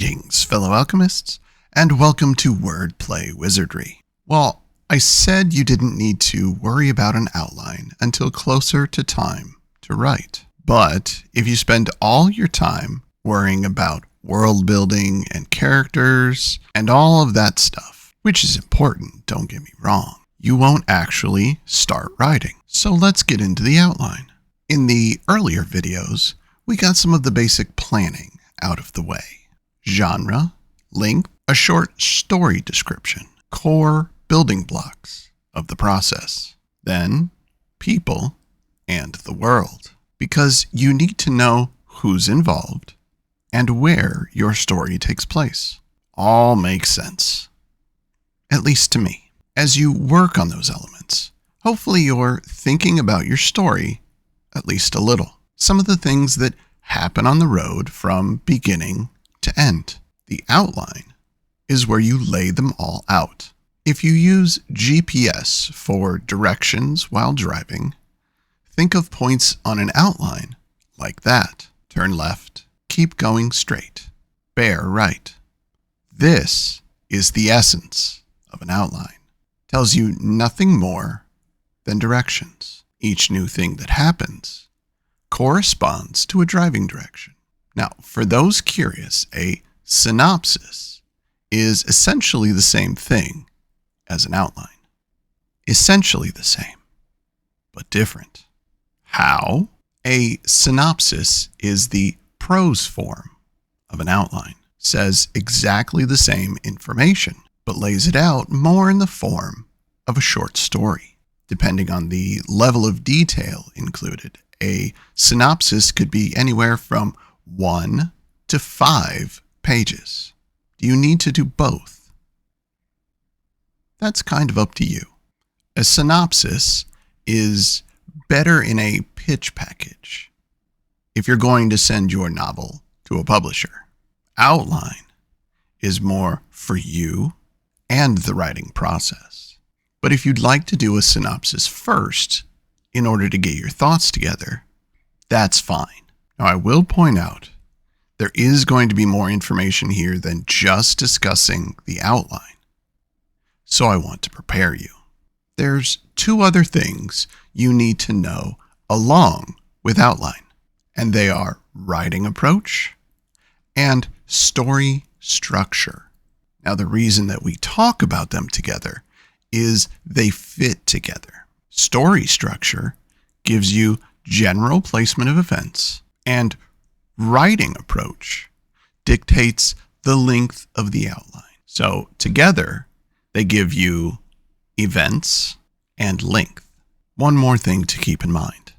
Greetings, fellow alchemists, and welcome to Wordplay Wizardry. Well, I said you didn't need to worry about an outline until closer to time to write. But if you spend all your time worrying about world building and characters and all of that stuff, which is important, don't get me wrong, you won't actually start writing. So let's get into the outline. In the earlier videos, we got some of the basic planning out of the way. Genre, length, a short story description, core building blocks of the process, then people and the world, because you need to know who's involved and where your story takes place. All makes sense, at least to me. As you work on those elements, hopefully you're thinking about your story at least a little. Some of the things that happen on the road from beginning to end. The outline is where you lay them all out. If you use GPS for directions while driving, think of points on an outline like that. Turn left, keep going straight, bear right. This is the essence of an outline. Tells you nothing more than directions. Each new thing that happens corresponds to a driving direction. Now, for those curious, a synopsis is essentially the same thing as an outline. Essentially the same, but different. How? A synopsis is the prose form of an outline. Says exactly the same information, but lays it out more in the form of a short story. Depending on the level of detail included, a synopsis could be anywhere from 1 to 5 pages. Do you need to do both? That's kind of up to you. A synopsis is better in a pitch package if you're going to send your novel to a publisher. Outline is more for you and the writing process. But if you'd like to do a synopsis first in order to get your thoughts together, that's fine. Now, I will point out there is going to be more information here than just discussing the outline, so I want to prepare you. There's 2 other things you need to know along with outline, and they are writing approach and story structure. Now, the reason that we talk about them together is they fit together. Story structure gives you general placement of events, and writing approach dictates the length of the outline. So together, they give you events and length. One more thing to keep in mind.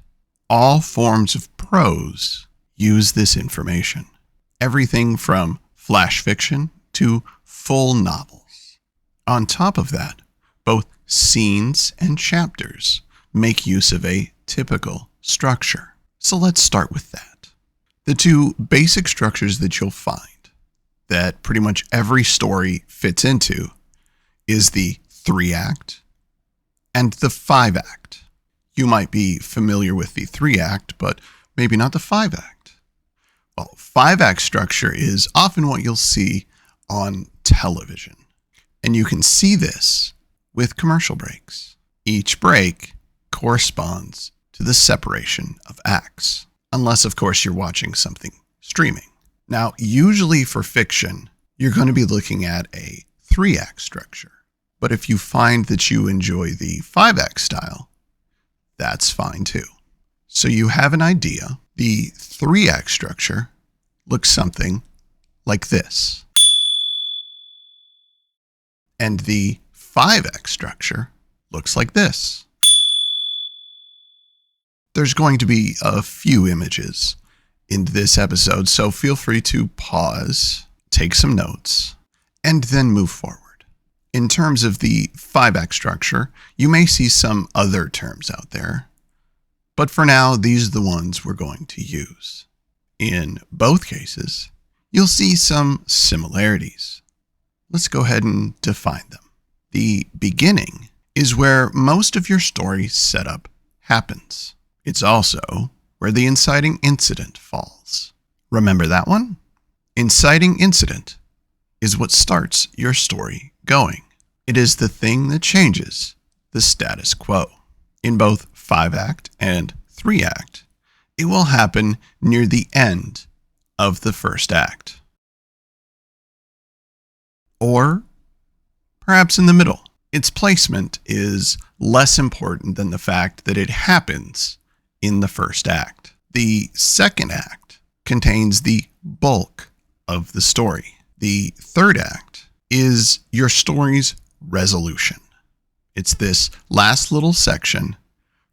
All forms of prose use this information. Everything from flash fiction to full novels. On top of that, both scenes and chapters make use of a typical structure. So let's start with that. The 2 basic structures that you'll find that pretty much every story fits into is the 3-act and the 5-act. You might be familiar with the 3-act, but maybe not the 5-act. Well, 5-act structure is often what you'll see on television. And you can see this with commercial breaks. Each break corresponds to the separation of acts, unless, of course, you're watching something streaming. Now, usually for fiction, you're going to be looking at a 3-act structure. But if you find that you enjoy the 5-act style, that's fine too. So you have an idea. The 3-act structure looks something like this. And the 5-act structure looks like this. There's going to be a few images in this episode, so feel free to pause, take some notes, and then move forward. In terms of the 5-act structure, you may see some other terms out there, but for now, these are the ones we're going to use. In both cases, you'll see some similarities. Let's go ahead and define them. The beginning is where most of your story setup happens. It's also where the inciting incident falls. Remember that one? Inciting incident is what starts your story going. It is the thing that changes the status quo. In both 5-act and 3-act, it will happen near the end of the first act. Or perhaps in the middle. Its placement is less important than the fact that it happens in the first act. The second act contains the bulk of the story. The third act is your story's resolution. It's this last little section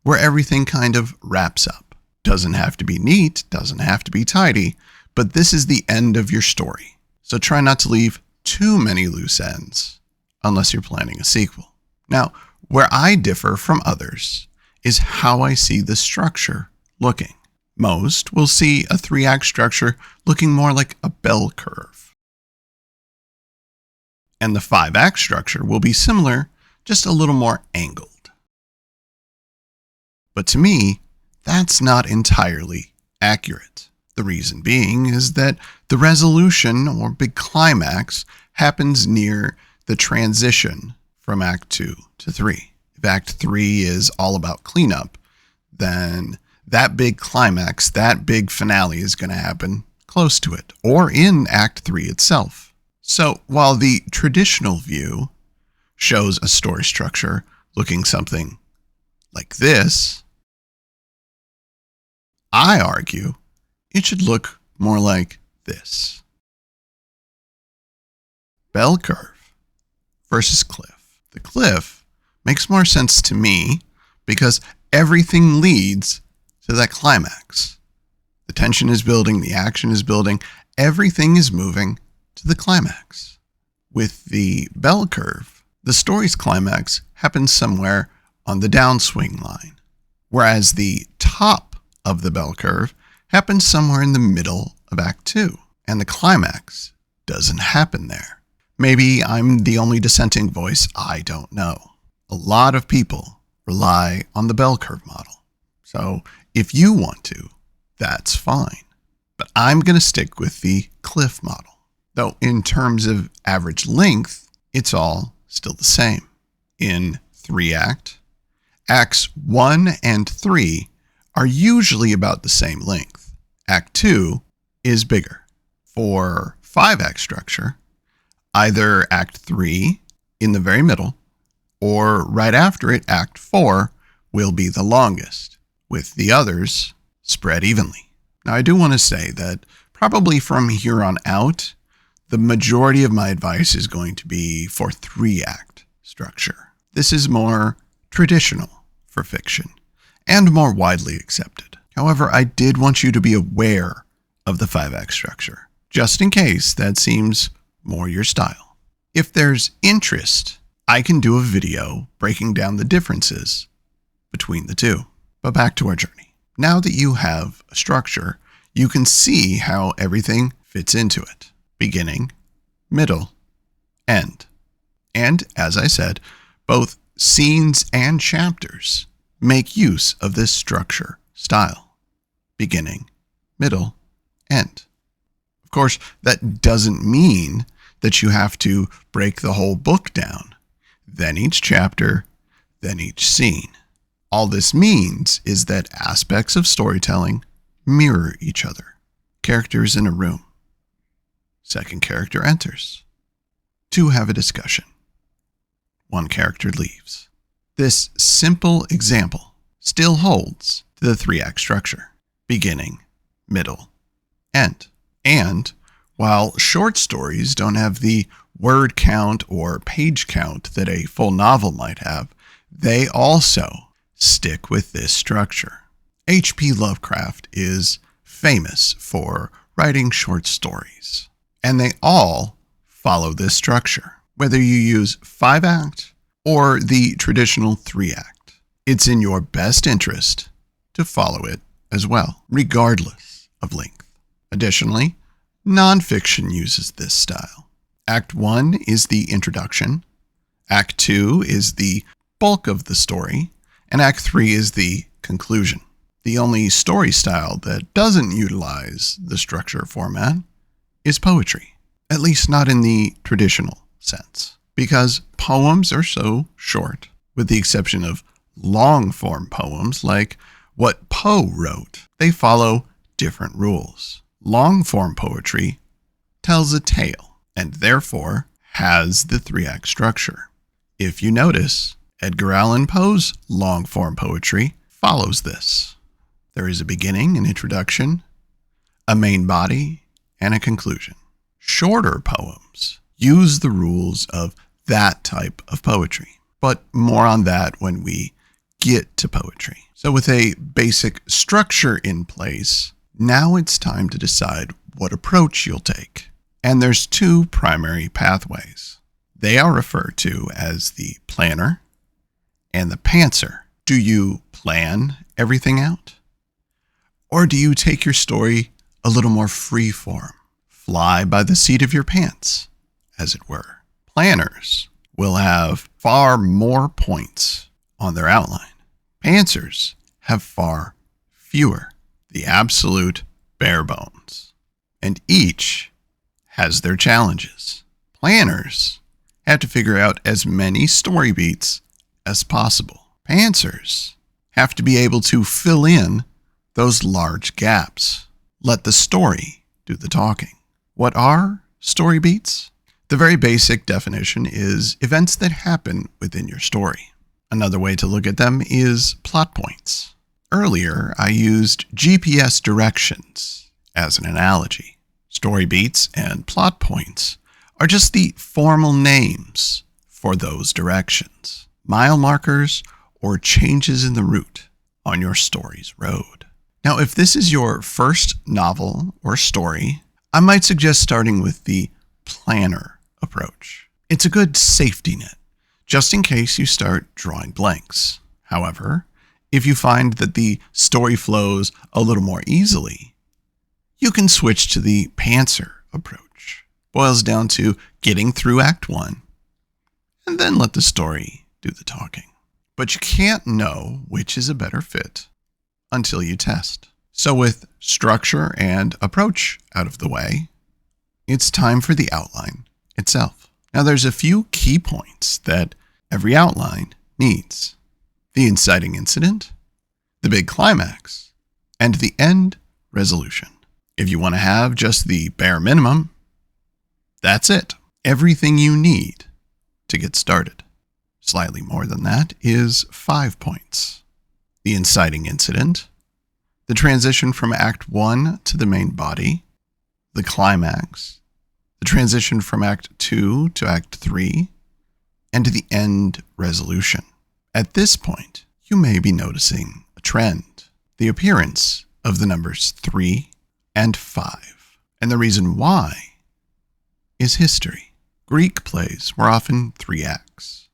where everything kind of wraps up. Doesn't have to be neat, doesn't have to be tidy, but this is the end of your story. So try not to leave too many loose ends unless you're planning a sequel. Now, where I differ from others is how I see the structure looking. Most will see a 3-act structure looking more like a bell curve. And the 5-act structure will be similar, just a little more angled. But to me, that's not entirely accurate. The reason being is that the resolution or big climax happens near the transition from Act 2 to 3. If Act 3 is all about cleanup, then that big climax, that big finale is going to happen close to it, or in Act 3 itself. So while the traditional view shows a story structure looking something like this, I argue it should look more like this. Bell curve versus cliff. The cliff makes more sense to me because everything leads to that climax. The tension is building, the action is building, everything is moving to the climax. With the bell curve, the story's climax happens somewhere on the downswing line, whereas the top of the bell curve happens somewhere in the middle of Act 2, and the climax doesn't happen there. Maybe I'm the only dissenting voice, I don't know. A lot of people rely on the bell curve model. So if you want to, that's fine. But I'm going to stick with the cliff model. Though in terms of average length, it's all still the same. In 3-act, Acts 1 and 3 are usually about the same length. Act 2 is bigger. For 5-act structure, either Act 3 in the very middle or right after it, Act 4 will be the longest, with the others spread evenly. Now, I do want to say that probably from here on out, the majority of my advice is going to be for 3-act structure. This is more traditional for fiction and more widely accepted. However, I did want you to be aware of the 5-act structure, just in case that seems more your style. If there's interest, I can do a video breaking down the differences between the two. But back to our journey. Now that you have a structure, you can see how everything fits into it. Beginning, middle, end. And as I said, both scenes and chapters make use of this structure style. Beginning, middle, end. Of course, that doesn't mean that you have to break the whole book down, then each chapter, then each scene. All this means is that aspects of storytelling mirror each other. Characters in a room. Second character enters. 2 have a discussion. 1 character leaves. This simple example still holds to the 3-act structure. Beginning, middle, end. And while short stories don't have the word count or page count that a full novel might have, they also stick with this structure. H.P. Lovecraft is famous for writing short stories, and they all follow this structure. Whether you use 5-act or the traditional 3-act, it's in your best interest to follow it as well, regardless of length. Additionally, nonfiction uses this style. Act 1 is the introduction, Act 2 is the bulk of the story, and Act 3 is the conclusion. The only story style that doesn't utilize the structure format is poetry, at least not in the traditional sense, because poems are so short, with the exception of long-form poems like what Poe wrote. They follow different rules. Long-form poetry tells a tale, and therefore has the three-act structure. If you notice, Edgar Allan Poe's long-form poetry follows this. There is a beginning, an introduction, a main body, and a conclusion. Shorter poems use the rules of that type of poetry, but more on that when we get to poetry. So with a basic structure in place, now it's time to decide what approach you'll take. And there's two primary pathways. They are referred to as the planner and the pantser. Do you plan everything out? Or do you take your story a little more free form? Fly by the seat of your pants, as it were. Planners will have far more points on their outline. Pantsers have far fewer, the absolute bare bones. And each has their challenges. Planners have to figure out as many story beats as possible. Pantsers have to be able to fill in those large gaps. Let the story do the talking. What are story beats? The very basic definition is events that happen within your story. Another way to look at them is plot points. Earlier, I used GPS directions as an analogy. Story beats and plot points are just the formal names for those directions, mile markers or changes in the route on your story's road. Now, if this is your first novel or story, I might suggest starting with the planner approach. It's a good safety net, just in case you start drawing blanks. However, if you find that the story flows a little more easily, you can switch to the pantser approach. Boils down to getting through Act 1, and then let the story do the talking. But you can't know which is a better fit until you test. So with structure and approach out of the way, it's time for the outline itself. Now there's a few key points that every outline needs. The inciting incident, the big climax, and the end resolution. If you want to have just the bare minimum, that's it. Everything you need to get started. Slightly more than that is 5 points. The inciting incident, the transition from Act 1 to the main body, the climax, the transition from Act 2 to Act 3, and the end resolution. At this point, you may be noticing a trend, the appearance of the numbers 3 and 5. And the reason why is history. Greek plays were often 3 acts,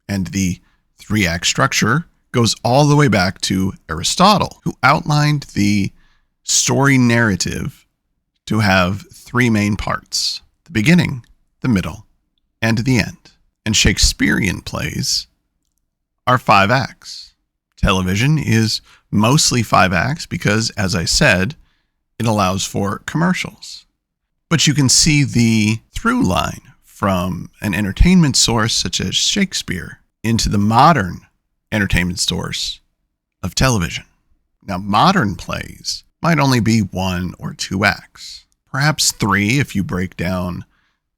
and the 3-act structure goes all the way back to Aristotle, who outlined the story narrative to have 3 main parts: the beginning, the middle, and the end. And Shakespearean plays are 5 acts. Television is mostly 5 acts because, as I said, it allows for commercials. But you can see the through line from an entertainment source such as Shakespeare into the modern entertainment source of television. Now, modern plays might only be 1 or 2 acts, perhaps 3 if you break down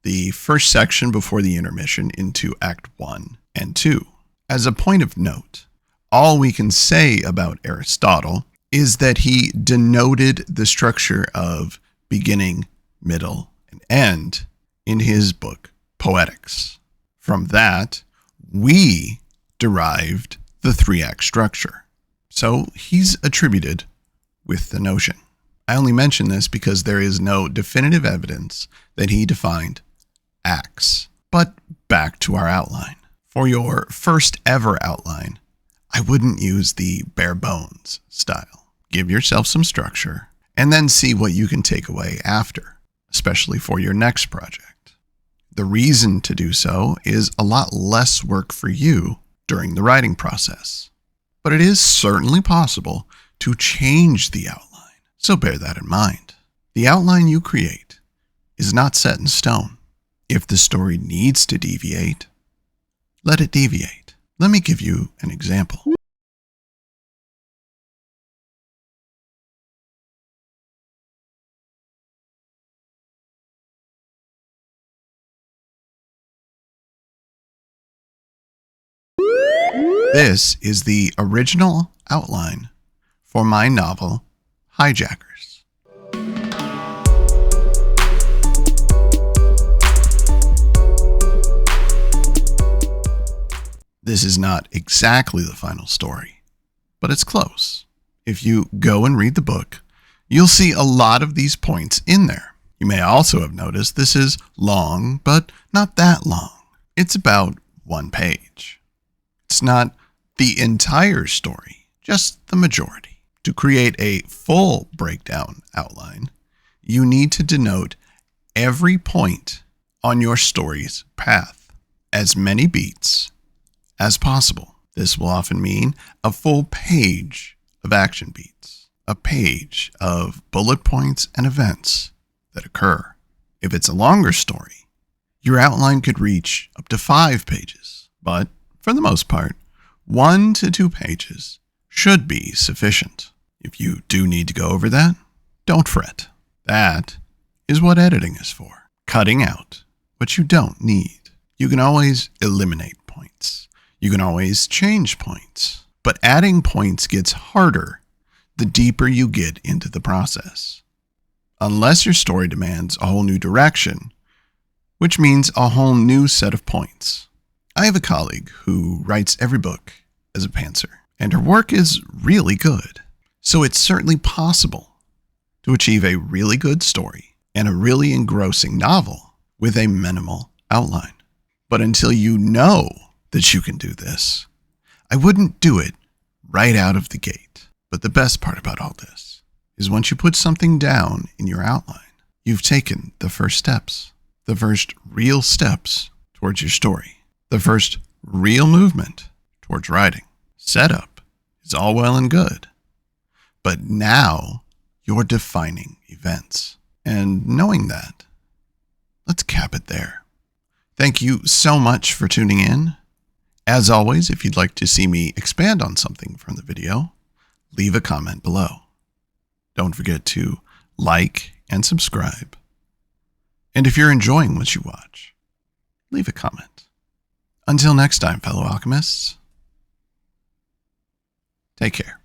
the first section before the intermission into Act 1 and 2. As a point of note, all we can say about Aristotle is that he denoted the structure of beginning, middle, and end in his book, Poetics. From that, we derived the 3-act structure. So he's attributed with the notion. I only mention this because there is no definitive evidence that he defined acts. But back to our outline. For your first ever outline, I wouldn't use the bare bones style. Give yourself some structure and then see what you can take away after, especially for your next project. The reason to do so is a lot less work for you during the writing process. But it is certainly possible to change the outline, so bear that in mind. The outline you create is not set in stone. If the story needs to deviate, let it deviate. Let me give you an example. This is the original outline for my novel, Hijackers. This is not exactly the final story, but it's close. If you go and read the book, you'll see a lot of these points in there. You may also have noticed this is long, but not that long. It's about 1 page. It's not the entire story, just the majority. To create a full breakdown outline, you need to denote every point on your story's path, as many beats as possible. This will often mean a full page of action beats, a page of bullet points and events that occur. If it's a longer story, your outline could reach up to 5 pages, but for the most part, 1 to 2 pages should be sufficient. If you do need to go over that, don't fret. That is what editing is for. Cutting out what you don't need. You can always eliminate points. You can always change points. But adding points gets harder the deeper you get into the process. Unless your story demands a whole new direction, which means a whole new set of points. I have a colleague who writes every book as a pantser, and her work is really good. So it's certainly possible to achieve a really good story and a really engrossing novel with a minimal outline. But until you know that you can do this, I wouldn't do it right out of the gate. But the best part about all this is once you put something down in your outline, you've taken the first steps, the first real steps towards your story. The first real movement towards writing. Setup is all well and good, but now you're defining events. And knowing that, let's cap it there. Thank you so much for tuning in. As always, if you'd like to see me expand on something from the video, leave a comment below. Don't forget to like and subscribe. And if you're enjoying what you watch, leave a comment. Until next time, fellow alchemists, take care.